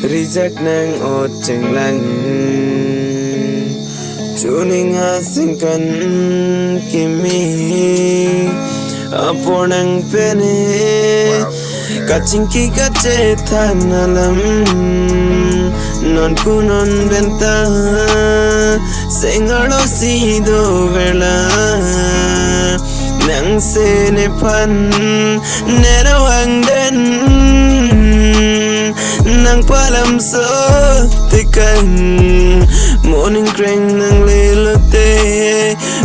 reject nang ot cheng lang chuning ha singkan kimi aponang pene kachingki kache thanalam non kunon benta sengalo sido vela nang se ne pan nero angden nang palam so tikan morning kreng nang lelote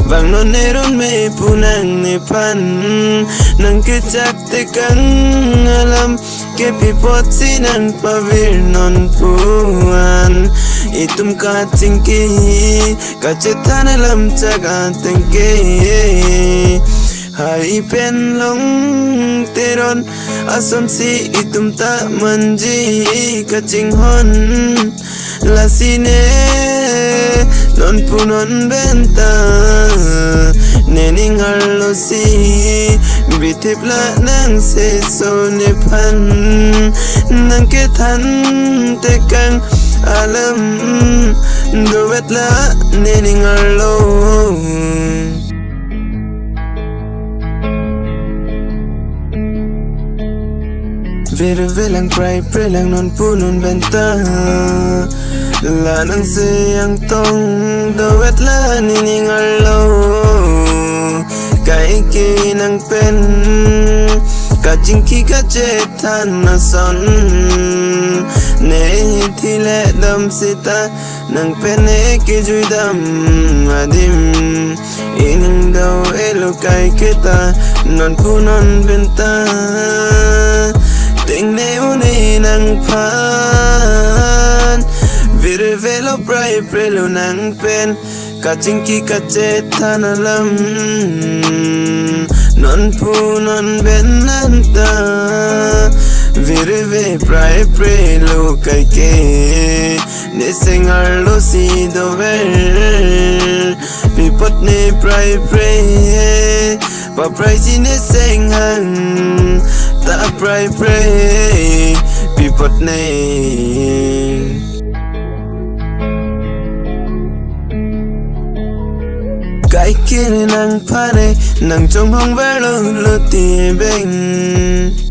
bang non neron me punang ne pan nang kechak tikan alam ke pipot sinang pavir non puan itum kachingki kachetan alam chaga tengke hai pen long teron asom si itum ta manji kaching hon lasine non punon benta nening arlo si bitipla nang se so ne pan nang kethan tekang alam dovetla nening arlo Vere velang pray prelang non punun benta la nang se yang tong dovet la nining arlo kai ki nang pen kaching ki kache than na son ne thile dam sita nang pen e ki jui dam adim ining do elo kai kita non punun benta Ting ne uni nang pan Vire velo pray prelo nang pen Kaching ki kache thanalam Non pu non benanta Vire ve pray prelo kai ke Ne sengar lo si do ver Pipot ne pray Pa pray si ne seng hang Ta pray pipot ne Kai kiri nang pare nang chong hong velo lo ti beng